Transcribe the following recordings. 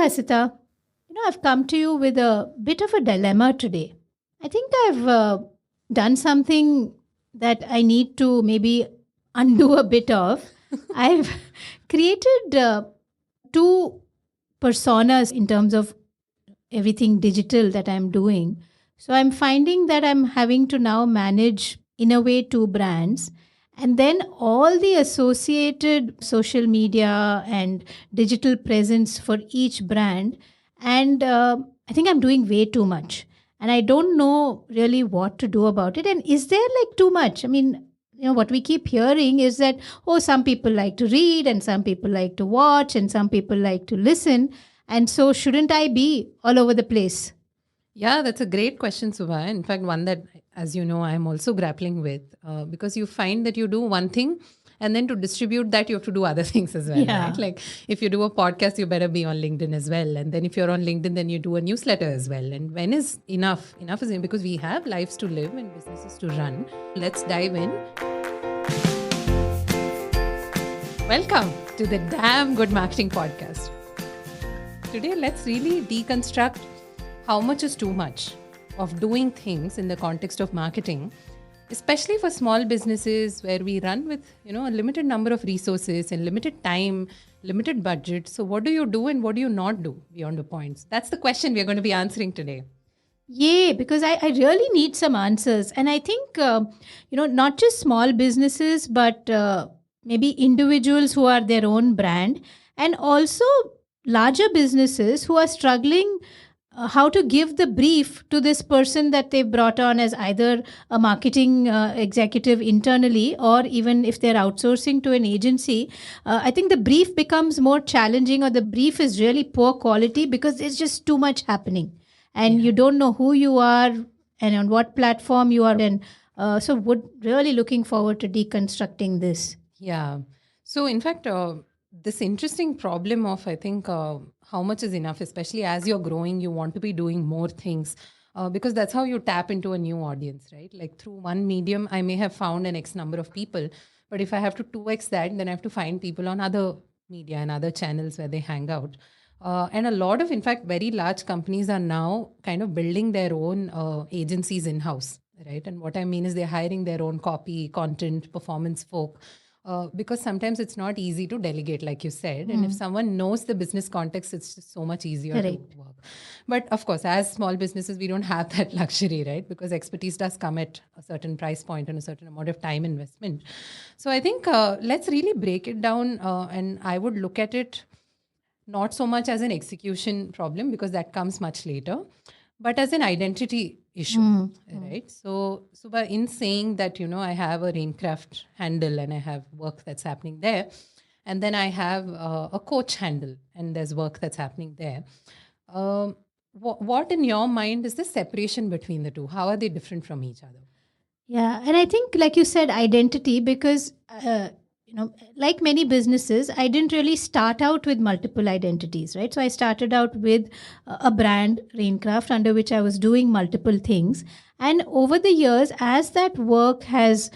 Hasita. I've come to you with a bit of a dilemma today. I think I've done something that I need to maybe undo a bit of. I've created two personas in terms of everything digital that I'm doing. So I'm finding that I'm having to now manage, in a way, two brands. And then all the associated social media and digital presence for each brand. And I think I'm doing way too much. And I don't know really what to do about it. And is there like too much? I mean, what we keep hearing is that, oh, some people like to read and some people like to watch and some people like to listen. And so, shouldn't I be all over the place? Yeah, that's a great question, Subha. In fact, one that, as you know, I'm also grappling with because you find that you do one thing and then to distribute that, you have to do other things as well, Yeah. right? Like if you do a podcast, you better be on LinkedIn as well. And then if you're on LinkedIn, then you do a newsletter as well. And when is enough? Enough is enough because we have lives to live and businesses to run. Let's dive in. Welcome to the Damn Good Marketing Podcast. Today, let's really deconstruct how much is too much of doing things in the context of marketing, especially for small businesses where we run with a limited number of resources and limited time, limited budget. So what do you do and what do you not do beyond the points? That's the question we're going to be answering today. Yeah, because I really need some answers. And I think, not just small businesses, but maybe individuals who are their own brand, and also larger businesses who are struggling how to give the brief to this person that they've brought on as either a marketing executive internally, or even if they're outsourcing to an agency. I think the brief becomes more challenging, or the brief is really poor quality because there's just too much happening. And you don't know who you are and on what platform you are in. So would really looking forward to deconstructing this. Yeah. So in fact, this interesting problem of, I think, how much is enough, especially as you're growing, you want to be doing more things because that's how you tap into a new audience, right? Like through one medium, I may have found an X number of people, but if I have to 2X that, then I have to find people on other media and other channels where they hang out. And a lot of, in fact, very large companies are now kind of building their own agencies in-house, right? And what I mean is they're hiring their own copy, content, performance folk, because sometimes it's not easy to delegate, like you said. And if someone knows the business context, it's just so much easier to work. But of course, as small businesses, we don't have that luxury, right? Because expertise does come at a certain price point and a certain amount of time investment. So I think let's really break it down. And I would look at it not so much as an execution problem, because that comes much later, but as an identity issue, right? So in saying that, I have a Raincraft handle and I have work that's happening there, and then I have a coach handle and there's work that's happening there. What in your mind is the separation between the two? How are they different from each other? Yeah, and I think, like you said, identity, because like many businesses, I didn't really start out with multiple identities, right? So I started out with a brand, Raincraft, under which I was doing multiple things. And over the years, as that work has,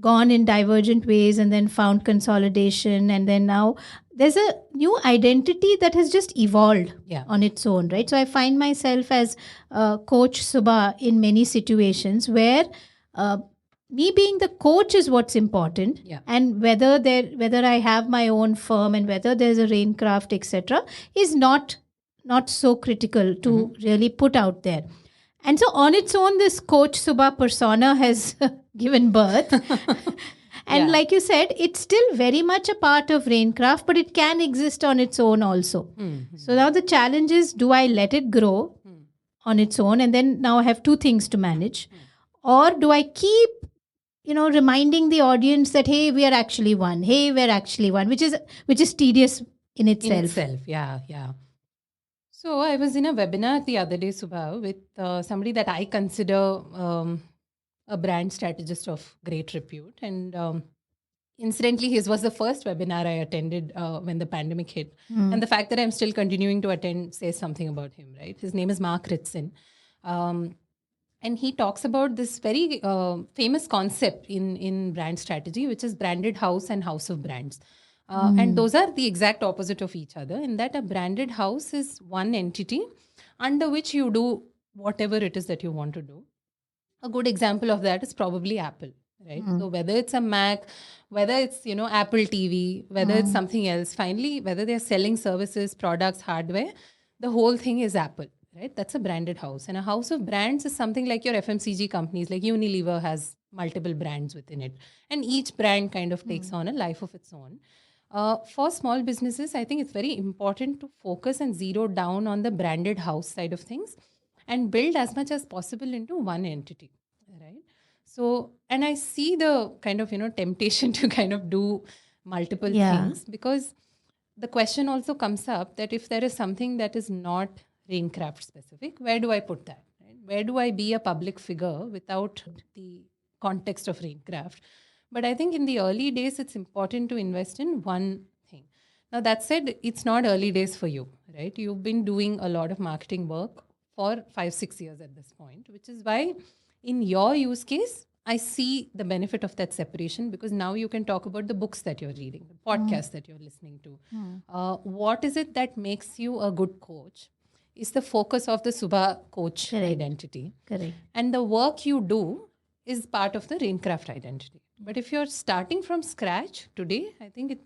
gone in divergent ways and then found consolidation, and then now there's a new identity that has just evolved on its own, right? So I find myself as Coach Subha in many situations where me being the coach is what's important, and whether I have my own firm and whether there's a Raincraft, etc., is not so critical to really put out there. And so on its own, this Coach Subha persona has given birth. And like you said, it's still very much a part of Raincraft, but it can exist on its own also. So now the challenge is, do I let it grow on its own and then now I have two things to manage? Or do I keep reminding the audience that, hey, we are actually one. Hey, we're actually one, which is tedious in itself. Yeah. So I was in a webinar the other day, Subha, with somebody that I consider a brand strategist of great repute. And incidentally, his was the first webinar I attended when the pandemic hit. And the fact that I'm still continuing to attend says something about him, right? His name is Mark Ritson. And he talks about this very famous concept in brand strategy, which is branded house and house of brands. And those are the exact opposite of each other, in that a branded house is one entity under which you do whatever it is that you want to do. A good example of that is probably Apple, right? So whether it's a Mac, whether it's, Apple TV, whether it's something else, finally, whether they're selling services, products, hardware, the whole thing is Apple, right? That's a branded house. And a house of brands is something like your FMCG companies, like Unilever has multiple brands within it. And each brand kind of takes on a life of its own. For small businesses, I think it's very important to focus and zero down on the branded house side of things and build as much as possible into one entity, right? So, and I see the kind of, temptation to kind of do multiple things, because the question also comes up that if there is something that is not Raincraft specific, where do I put that? Right? Where do I be a public figure without the context of Raincraft? But I think in the early days, it's important to invest in one thing. Now, that said, it's not early days for you, right? You've been doing a lot of marketing work for 5-6 years at this point, which is why in your use case, I see the benefit of that separation, because now you can talk about the books that you're reading, the podcasts that you're listening to. What is it that makes you a good coach? Is the focus of the Subha coach identity. Correct. And the work you do is part of the Raincraft identity. But if you're starting from scratch today, I think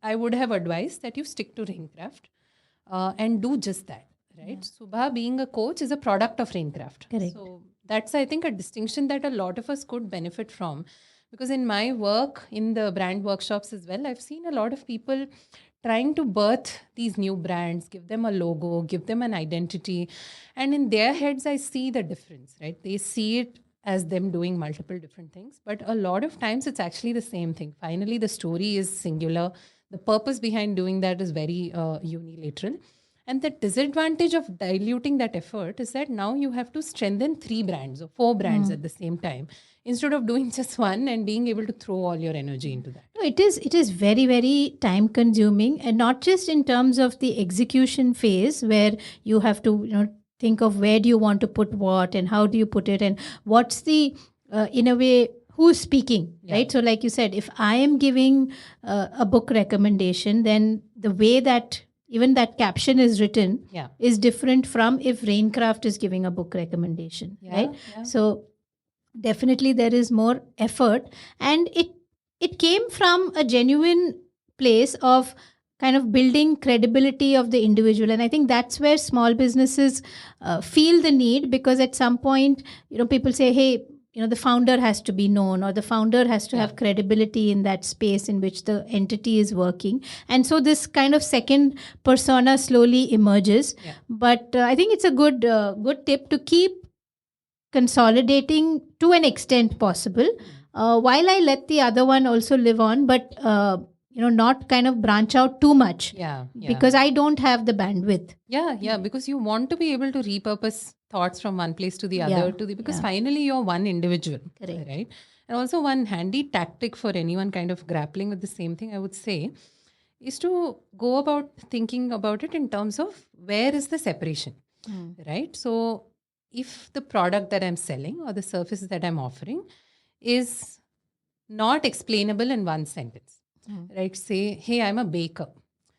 I would have advised that you stick to Raincraft and do just that, right? Subha being a coach is a product of Raincraft. Correct. So that's, I think, a distinction that a lot of us could benefit from. Because in my work, in the brand workshops as well, I've seen a lot of people trying to birth these new brands, give them a logo, give them an identity. And in their heads, I see the difference, right? They see it as them doing multiple different things. But a lot of times it's actually the same thing. Finally, the story is singular. The purpose behind doing that is very unilateral. And the disadvantage of diluting that effort is that now you have to strengthen 3 brands or 4 brands at the same time, instead of doing just one and being able to throw all your energy into that. No, it is very, very time consuming, and not just in terms of the execution phase where you have to, think of where do you want to put what and how do you put it and what's the, in a way, who's speaking, right? So like you said, if I am giving a book recommendation, then the way that even that caption is written is different from if Raincraft is giving a book recommendation, right? Yeah. So definitely there is more effort, and it came from a genuine place of kind of building credibility of the individual. And I think that's where small businesses feel the need, because at some point, people say, hey, the founder has to be known, or the founder has to have credibility in that space in which the entity is working. And so this kind of second persona slowly emerges. Yeah. But I think it's a good tip to keep consolidating to an extent possible, while I let the other one also live on, but not kind of branch out too much. Because I don't have the bandwidth. Because you want to be able to repurpose thoughts from one place to the other, because finally you're one individual. Correct. Right? And also one handy tactic for anyone kind of grappling with the same thing, I would say, is to go about thinking about it in terms of where is the separation, right? So if the product that I'm selling or the service that I'm offering is not explainable in one sentence, right? Say, hey, I'm a baker.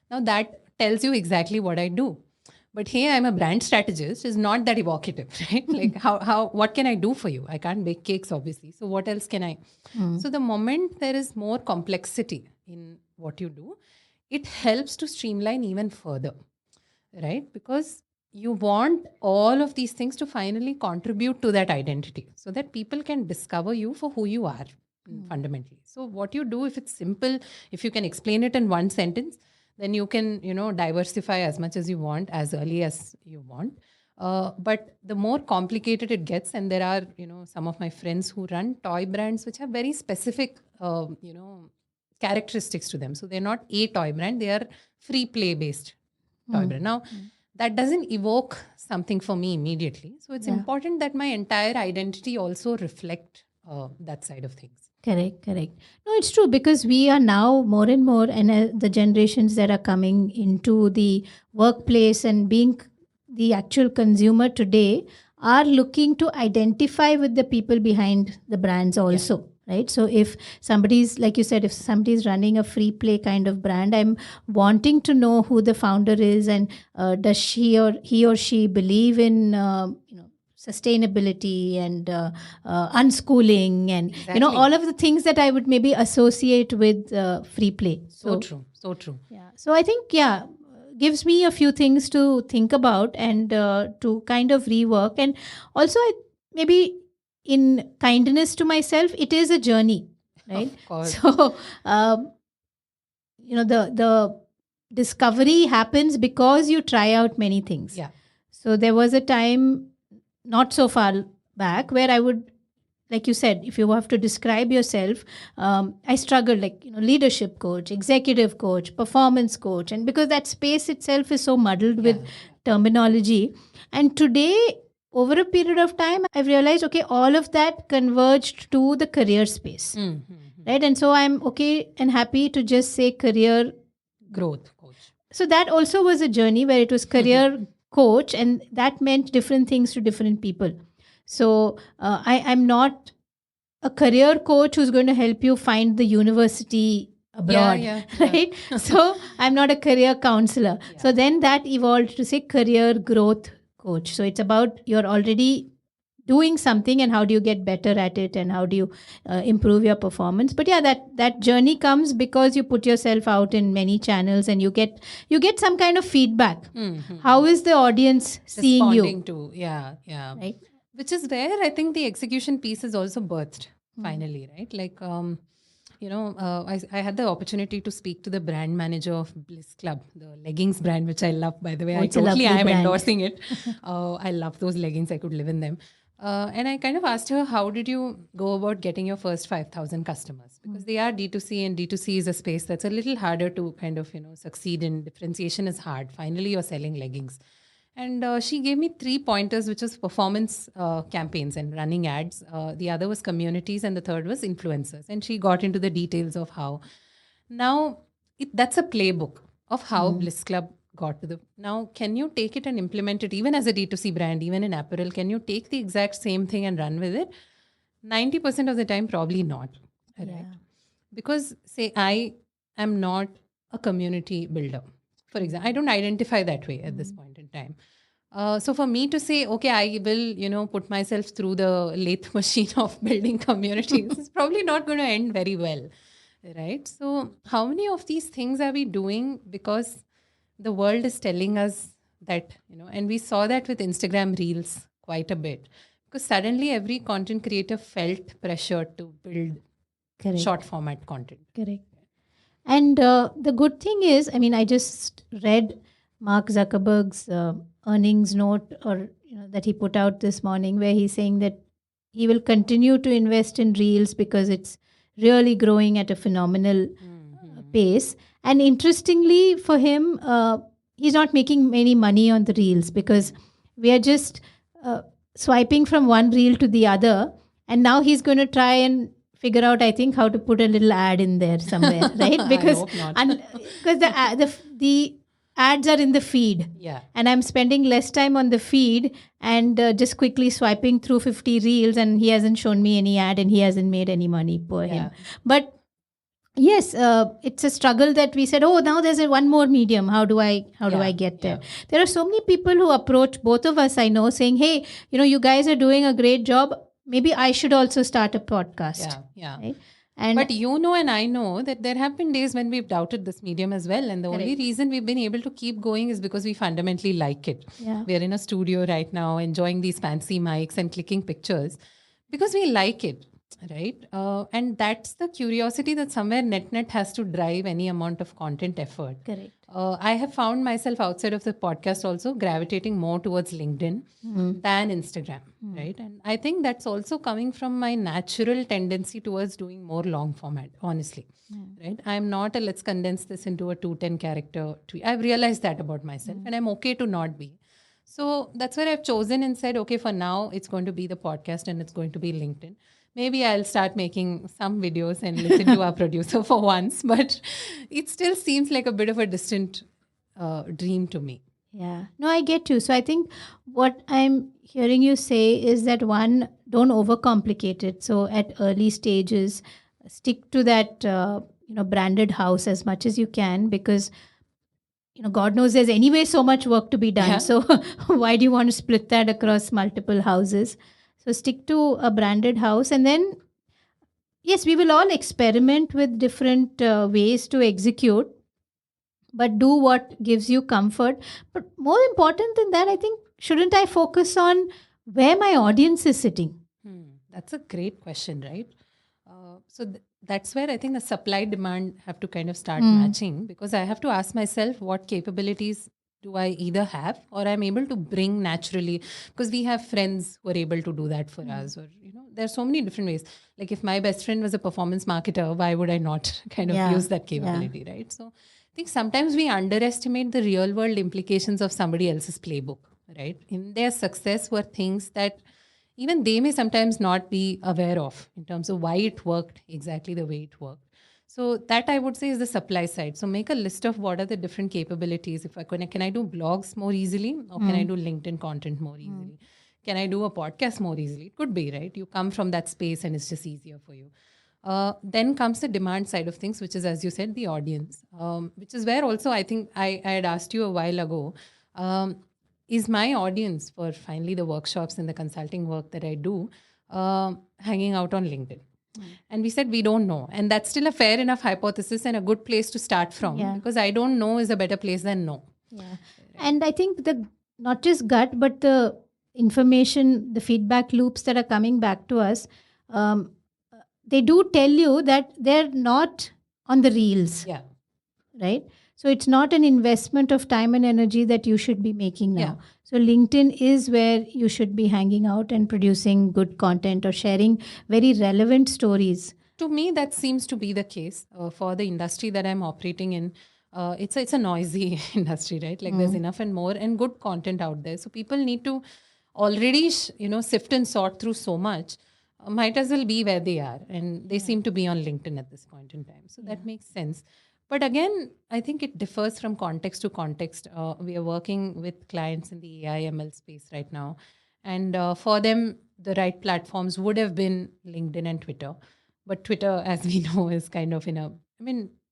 Now that tells you exactly what I do. But hey, I'm a brand strategist is not that evocative, right? Like what can I do for you? I can't bake cakes, obviously. So what else can I? So the moment there is more complexity in what you do, it helps to streamline even further, right? Because you want all of these things to finally contribute to that identity so that people can discover you for who you are fundamentally. So what you do, if it's simple, if you can explain it in one sentence, then you can, diversify as much as you want, as early as you want. But the more complicated it gets, and there are, some of my friends who run toy brands which have very specific, characteristics to them. So they're not a toy brand, they are free play based toy brand. Now, that doesn't evoke something for me immediately. So it's important that my entire identity also reflect that side of things. Correct. No, it's true, because we are now more and more, and the generations that are coming into the workplace and being the actual consumer today are looking to identify with the people behind the brands also, right? So if somebody's, like you said, if somebody's running a free play kind of brand, I'm wanting to know who the founder is, and does he or she believe in sustainability and unschooling, and Exactly. all of the things that I would maybe associate with free play. So true. So true. Yeah. So I think, gives me a few things to think about and to kind of rework. And also, maybe in kindness to myself, it is a journey, right? Of course. So, the discovery happens because you try out many things. Yeah. So there was a time not so far back where I would, like you said, if you have to describe yourself, I struggled, like, leadership coach, executive coach, performance coach. And because that space itself is so muddled with terminology. And today, over a period of time, I've realized, okay, all of that converged to the career space, right? And so I'm okay and happy to just say career growth coach. So that also was a journey where it was career coach, and that meant different things to different people. So I'm not a career coach who's going to help you find the university abroad, right? So I'm not a career counselor. So then that evolved to say career growth coach. So it's about you're already doing something and how do you get better at it and how do you improve your performance. But that journey comes because you put yourself out in many channels and you get some kind of feedback. How is the audience seeing responding you? Yeah, right? Which is where I think the execution piece is also birthed finally, right? Like I had the opportunity to speak to the brand manager of Bliss Club, the leggings brand, which I love, by the way. I am endorsing it. I love those leggings. I could live in them. And I kind of asked her, how did you go about getting your first 5,000 customers? Because they are D2C, and D2C is a space that's a little harder to kind of, succeed in. Differentiation is hard. Finally, you're selling leggings. And she gave me 3 pointers, which was performance campaigns and running ads. The other was communities, and the third was influencers. And she got into the details of how. Now, that's a playbook of how Bliss Club got to the. Now, can you take it and implement it even as a D2C brand, even in apparel? Can you take the exact same thing and run with it? 90% of the time, probably not. Right? Because, say, I am not a community builder. For example, I don't identify that way at this point in time. So for me to say, okay, I will, put myself through the lathe machine of building communities is probably not going to end very well, right? So how many of these things are we doing because the world is telling us that, and we saw that with Instagram Reels quite a bit, because suddenly every content creator felt pressure to build short format content. Correct. And the good thing is, I just read Mark Zuckerberg's earnings note, or that he put out this morning, where he's saying that he will continue to invest in Reels because it's really growing at a phenomenal pace. And interestingly for him, he's not making any money on the Reels because we are just swiping from one reel to the other. And now he's going to try and figure out, I think, how to put a little ad in there somewhere, right? Because the ads are in the feed, and I'm spending less time on the feed and just quickly swiping through 50 reels, and he hasn't shown me any ad and he hasn't made any money for him. But yes, it's a struggle that we said, oh, now there's one more medium. How do I get there? There are so many people who approach both of us, I know, saying, hey, you guys are doing a great job. Maybe I should also start a podcast. Right? But and I know that there have been days when we've doubted this medium as well. And the only reason we've been able to keep going is because we fundamentally like it. We're in a studio right now, enjoying these fancy mics and clicking pictures because we like it. Right. And that's the curiosity that somewhere net has to drive any amount of content effort. Correct. I have found myself outside of the podcast also gravitating more towards LinkedIn than Instagram. Right. And I think that's also coming from my natural tendency towards doing more long format, honestly. Right. I'm not let's condense this into a 210 character tweet. I've realized that about myself and I'm okay to not be. So that's where I've chosen and said, okay, for now, it's going to be the podcast and it's going to be LinkedIn. Maybe I'll start making some videos and listen to our producer for once, but it still seems like a bit of a distant dream to me. Yeah. No, I get you. So I think what I'm hearing you say is that one, don't overcomplicate it. So at early stages, stick to that, branded house as much as you can, because God knows there's anyway so much work to be done. Yeah. So why do you want to split that across multiple houses? So stick to a branded house, and then yes, we will all experiment with different ways to execute, but do what gives you comfort. But more important than that, I think, shouldn't I focus on where my audience is sitting? That's a great question, right? That's where I think the supply demand have to kind of start matching, because I have to ask myself what capabilities do I either have or I'm able to bring naturally, because we have friends who are able to do that for us, or there's so many different ways. Like if my best friend was a performance marketer, why would I not kind of Yeah, use that yeah. capability, right? So I think sometimes we underestimate the real world implications of somebody else's playbook, right? In their success were things that even they may sometimes not be aware of in terms of why it worked exactly the way it worked. So that I would say is the supply side. So make a list of what are the different capabilities. If I can I do blogs more easily, or can I do LinkedIn content more easily? Can I do a podcast more easily? It could be, right? You come from that space and it's just easier for you. Then comes the demand side of things, which is, as you said, the audience, which is where also I think I had asked you a while ago. Um, is my audience for finally the workshops and the consulting work that I do hanging out on LinkedIn? And we said we don't know. And that's still a fair enough hypothesis and a good place to start from, Yeah. because I don't know is a better place than no. Yeah. And I think the not just gut, but the information, the feedback loops that are coming back to us, um, they do tell you that they're not on the reels, Yeah. right? So it's not an investment of time and energy that you should be making now. Yeah. So LinkedIn is where you should be hanging out and producing good content or sharing very relevant stories. To me, that seems to be the case for the industry that I'm operating in. It's a noisy industry, right? Like there's enough and more and good content out there. So people need to already, sift and sort through so much. Might as well be where they are, and they seem to be on LinkedIn at this point in time. So that makes sense. But again, I think it differs from context to context. We are working with clients in the AI/ML space right now, and for them, the right platforms would have been LinkedIn and Twitter. But Twitter, as we know, is kind of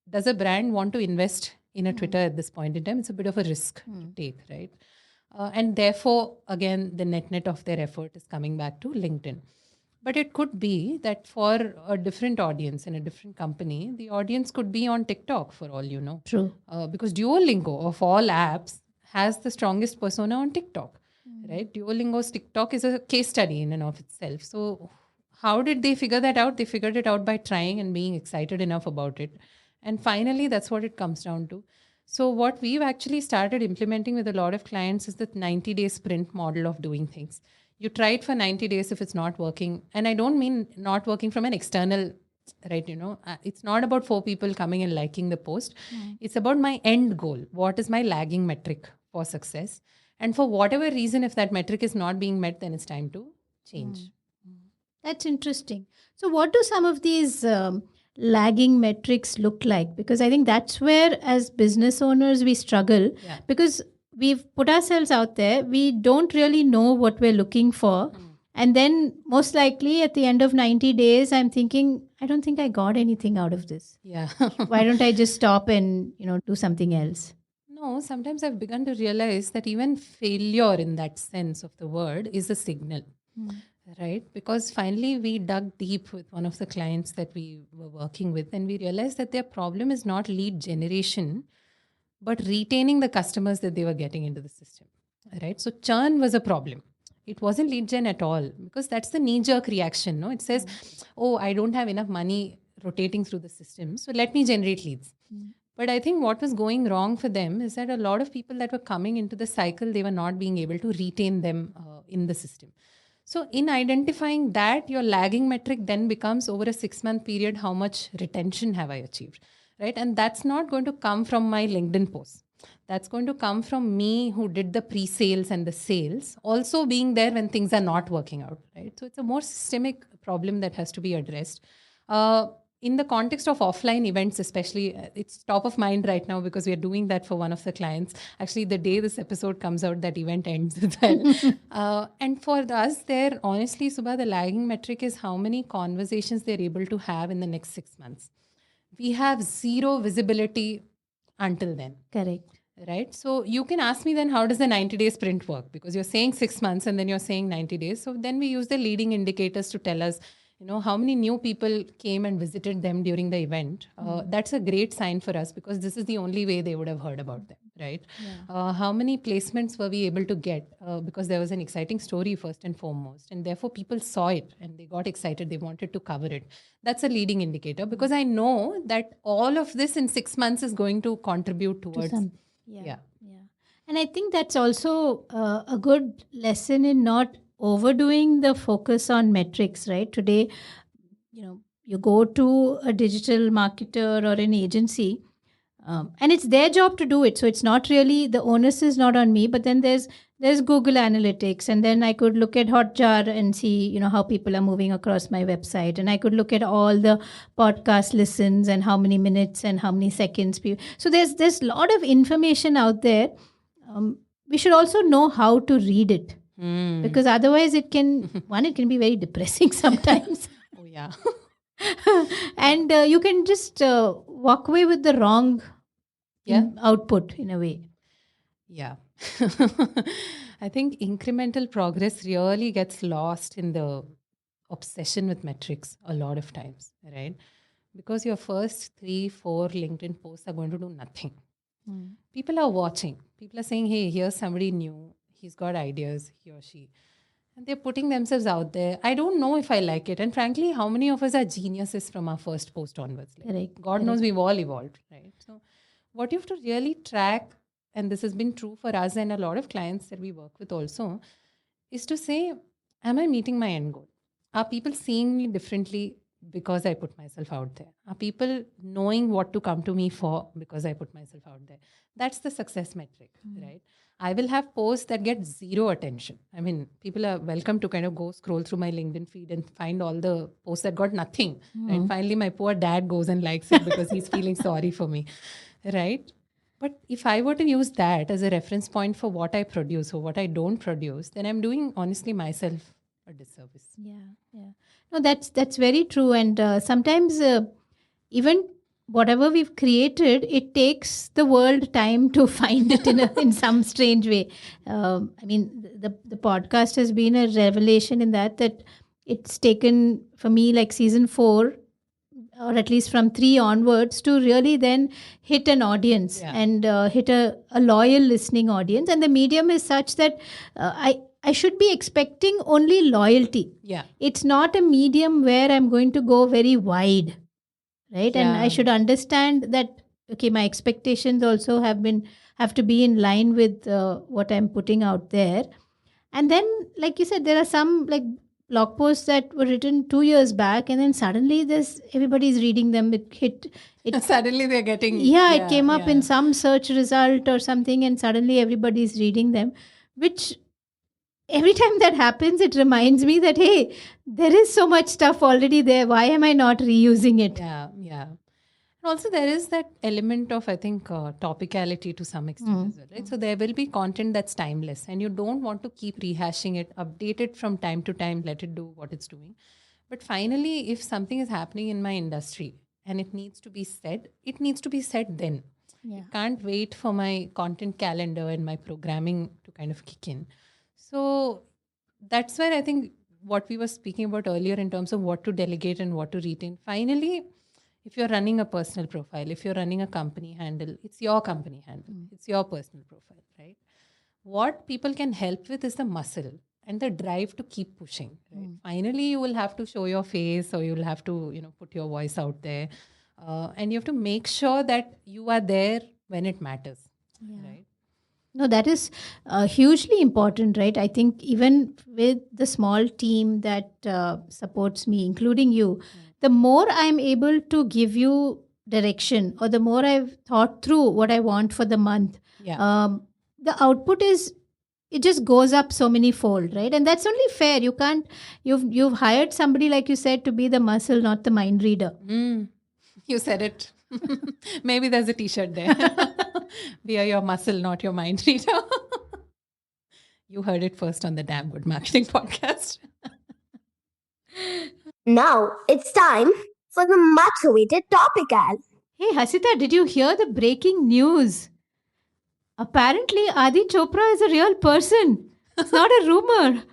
does a brand want to invest in a Twitter at this point in time? It's a bit of a risk to take, right? And therefore, again, the net of their effort is coming back to LinkedIn. But it could be that for a different audience in a different company, the audience could be on TikTok for all you know. True. Because Duolingo, of all apps, has the strongest persona on TikTok, right? Duolingo's TikTok is a case study in and of itself. So how did they figure that out? They figured it out by trying and being excited enough about it. And finally, that's what it comes down to. So what we've actually started implementing with a lot of clients is the 90-day sprint model of doing things. You try it for 90 days if it's not working. And I don't mean not working from an external, right? It's not about 4 people coming and liking the post. It's about my end goal. What is my lagging metric for success? And for whatever reason, if that metric is not being met, then it's time to change. That's interesting. So, what do some of these lagging metrics look like? Because I think that's where, as business owners, we struggle, because we've put ourselves out there. We don't really know what we're looking for. And then, most likely, at the end of 90 days, I'm thinking, I don't think I got anything out of this. Yeah. Why don't I just stop and, do something else? No, sometimes I've begun to realize that even failure in that sense of the word is a signal. Right? Because finally we dug deep with one of the clients that we were working with, and we realized that their problem is not lead generation, but retaining the customers that they were getting into the system. Right? So churn was a problem. It wasn't lead gen at all, because that's the knee-jerk reaction. No, it says, "Oh, I don't have enough money rotating through the system, so let me generate leads." But I think what was going wrong for them is that a lot of people that were coming into the cycle, they were not being able to retain them in the system. So in identifying that, your lagging metric then becomes over a 6-month period, how much retention have I achieved, right? And that's not going to come from my LinkedIn post. That's going to come from me who did the pre-sales and the sales, also being there when things are not working out, right? So it's a more systemic problem that has to be addressed. in the context of offline events, especially, it's top of mind right now because we are doing that for one of the clients. Actually, the day this episode comes out, that event ends as well. And for us, there, honestly, Subha, the lagging metric is how many conversations they're able to have in the next 6 months. We have zero visibility until then. Correct. Right. So you can ask me then, how does the 90-day sprint work? Because you're saying 6 months and then you're saying 90 days. So then we use the leading indicators to tell us, how many new people came and visited them during the event. That's a great sign for us because this is the only way they would have heard about them, right? Yeah. How many placements were we able to get? Because there was an exciting story first and foremost. And therefore people saw it and they got excited. They wanted to cover it. That's a leading indicator because I know that all of this in 6 months is going to contribute towards. Yeah. And I think that's also a good lesson in not overdoing the focus on metrics, right? Today, you go to a digital marketer or an agency, and it's their job to do it. So it's not really, the onus is not on me, but then there's Google Analytics, and then I could look at Hotjar and see, how people are moving across my website, and I could look at all the podcast listens and how many minutes and how many seconds. So there's a lot of information out there. We should also know how to read it because otherwise it can be very depressing sometimes. Oh yeah. And you can just walk away with the wrong output in a way. Yeah. I think incremental progress really gets lost in the obsession with metrics a lot of times, right? Because your first 3-4 LinkedIn posts are going to do nothing. People are watching. People are saying, hey, here's somebody new. He's got ideas, he or she. And they're putting themselves out there. I don't know if I like it. And frankly, how many of us are geniuses from our first post onwards? God knows we've all evolved, right? So what you have to really track, and this has been true for us and a lot of clients that we work with also, is to say, am I meeting my end goal? Are people seeing me differently because I put myself out there? Are people knowing what to come to me for because I put myself out there? That's the success metric, right? I will have posts that get zero attention. I mean, people are welcome to kind of go scroll through my LinkedIn feed and find all the posts that got nothing. And finally, my poor dad goes and likes it because he's feeling sorry for me, right? But if I were to use that as a reference point for what I produce or what I don't produce, then I'm doing, honestly, myself a disservice. Yeah. No, that's very true. And sometimes even whatever we've created, it takes the world time to find it in some strange way. I mean, the podcast has been a revelation in that it's taken for me like season 4, or at least from 3 onwards, to really then hit an audience and hit a loyal listening audience. And the medium is such that I should be expecting only loyalty. Yeah. It's not a medium where I'm going to go very wide, right? Yeah. And I should understand that, okay, my expectations also have to be in line with what I'm putting out there. And then, like you said, there are some like blog posts that were written 2 years back, and then suddenly everybody's reading them. Suddenly they're getting... it came up in some search result or something, and suddenly everybody's reading them, which... Every time that happens, it reminds me that, hey, there is so much stuff already there. Why am I not reusing it? Yeah. And also there is that element of, I think, topicality to some extent as well, right? So there will be content that's timeless and you don't want to keep rehashing it, update it from time to time, let it do what it's doing. But finally, if something is happening in my industry and it needs to be said, it needs to be said then. Yeah. I can't wait for my content calendar and my programming to kind of kick in. So that's where I think what we were speaking about earlier in terms of what to delegate and what to retain. Finally, if you're running a personal profile, if you're running a company handle, it's your company handle. It's your personal profile, right? What people can help with is the muscle and the drive to keep pushing. Right? Finally, you will have to show your face or you'll have to, put your voice out there. And you have to make sure that you are there when it matters, right? No, that is hugely important, right? I think even with the small team that supports me, including you, the more I'm able to give you direction, or the more I've thought through what I want for the month, the output is it just goes up so many fold, right? And that's only fair. You can't, you've hired somebody, like you said, to be the muscle, not the mind reader. You said it. Maybe there's a t-shirt there. We are your muscle, not your mind reader. You heard it first on the Damn Good Marketing podcast. Now it's time for the much awaited topical. Hey, Hasita, did you hear the breaking news? Apparently, Adi Chopra is a real person. It's not a rumor.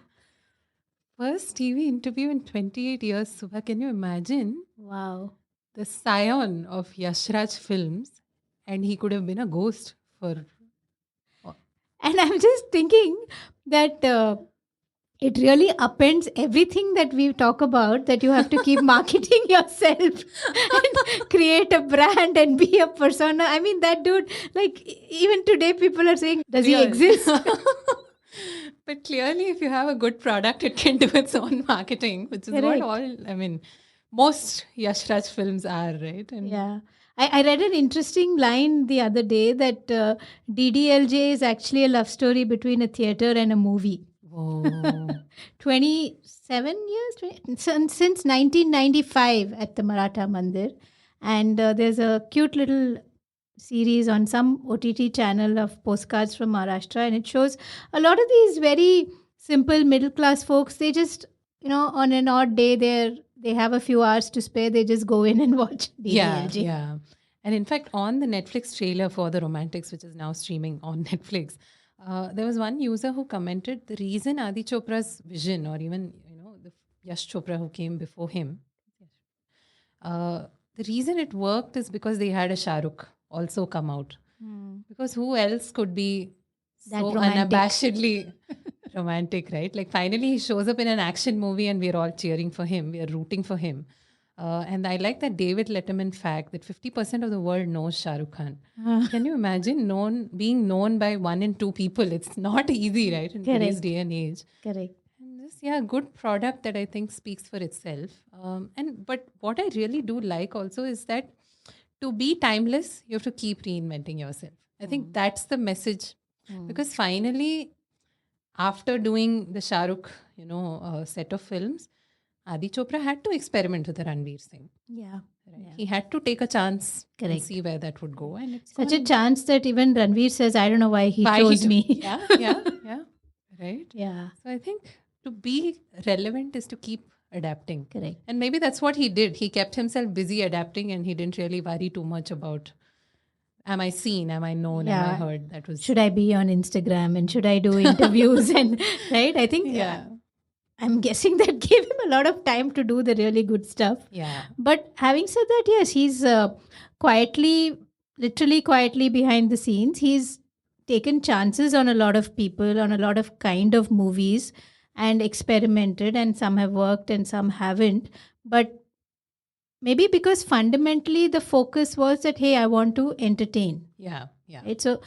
First TV interview in 28 years, Subha. Can you imagine? Wow. The scion of Yashraj films, and he could have been a ghost for. And I'm just thinking that it really appends everything that we talk about, that you have to keep marketing yourself and create a brand and be a persona. I mean, that dude, like, even today people are saying, does he exist? But clearly, if you have a good product, it can do its own marketing, which is Correct. what all, I mean, most Yashraj films are, right? And Yeah. I read an interesting line the other day that DDLJ is actually a love story between a theater and a movie. Whoa. 27 years? Since 1995 at the Maratha Mandir. And there's a cute little series on some OTT channel of postcards from Maharashtra. And it shows a lot of these very simple middle class folks. They just, on an odd day, they have a few hours to spare. They just go in and watch DDLJ. Yeah. And in fact, on the Netflix trailer for The Romantics, which is now streaming on Netflix, there was one user who commented the reason Adi Chopra's vision, or even the Yash Chopra who came before him, the reason it worked is because they had a Shah Rukh also come out. Because who else could be That so romantic. unabashedly romantic, right? Like finally he shows up in an action movie and we're all cheering for him. We are rooting for him. And I like that David Letterman fact that 50% of the world knows Shah Rukh Khan. Can you imagine being known by 1 in 2 people? It's not easy, right? In today's Correct. day and age. Correct. And this, good product that I think speaks for itself. But what I really do like also is that to be timeless, you have to keep reinventing yourself. I think that's the message. Because finally, after doing the Shah Rukh, set of films, Adi Chopra had to experiment with the Ranveer Singh. Yeah. Right? Yeah. He had to take a chance and Correct. see where that would go. And it's Such a chance that even Ranveer says, I don't know why he chose me. Yeah. Right? Yeah. So I think to be relevant is to keep adapting. Correct. And maybe that's what he did. He kept himself busy adapting and he didn't really worry too much about, am I seen? Am I known? Am I Yeah. heard? That was... Should I be on Instagram and should I do interviews? And right? I think I'm guessing that gave him a lot of time to do the really good stuff. Yeah. But having said that, yes, he's literally quietly behind the scenes. He's taken chances on a lot of people, on a lot of kind of movies, and experimented, and some have worked and some haven't. But maybe because fundamentally the focus was that, hey, I want to entertain. Yeah. Right? So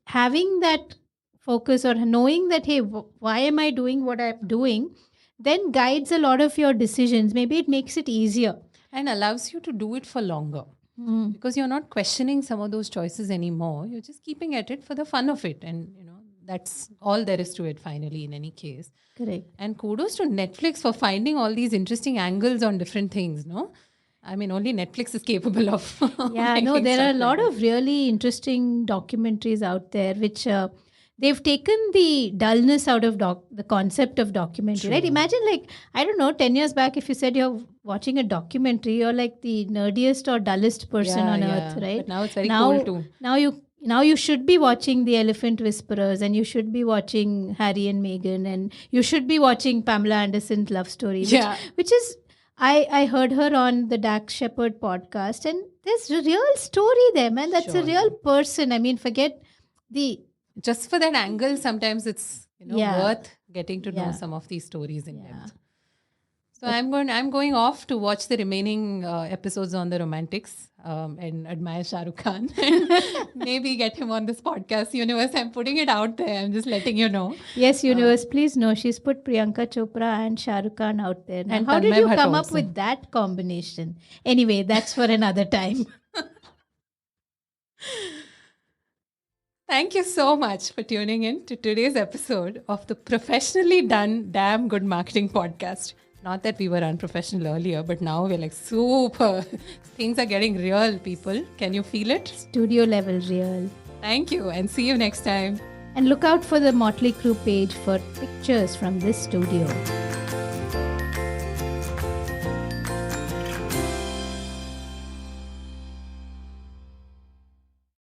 having that focus or knowing that, hey, why am I doing what I'm doing, then guides a lot of your decisions. Maybe it makes it easier. And allows you to do it for longer. Because you're not questioning some of those choices anymore. You're just keeping at it for the fun of it. And, that's all there is to it finally in any case. Correct. And kudos to Netflix for finding all these interesting angles on different things, no? I mean, only Netflix is capable of. Yeah, no, there are a lot of really interesting documentaries out there which they've taken the dullness out of the concept of documentary, right? Imagine, like, I don't know, 10 years back, if you said you're watching a documentary, you're like the nerdiest or dullest person on earth, right? But now it's very cool too. Now you should be watching The Elephant Whisperers, and you should be watching Harry and Meghan, and you should be watching Pamela Anderson's love story, which is, I heard her on the Dax Shepard podcast, and there's a real story there, man. That's a real person. I mean, forget the... Just for that angle, sometimes it's worth getting to know some of these stories in depth. So I'm going off to watch the remaining episodes on the Romantics and admire Shah Rukh Khan. Maybe get him on this podcast, universe. I'm putting it out there. I'm just letting you know. Yes, universe, please know. She's put Priyanka Chopra and Shah Rukh Khan out there. Now, And how did Tanmay you Bhatt come up also. with that combination? Anyway, that's for another time. Thank you so much for tuning in to today's episode of the Professionally Done Damn Good Marketing Podcast. Not that we were unprofessional earlier, but now we're like super. Things are getting real, people. Can you feel it? Studio level real. Thank you, and see you next time. And look out for the Motley Crew page for pictures from this studio.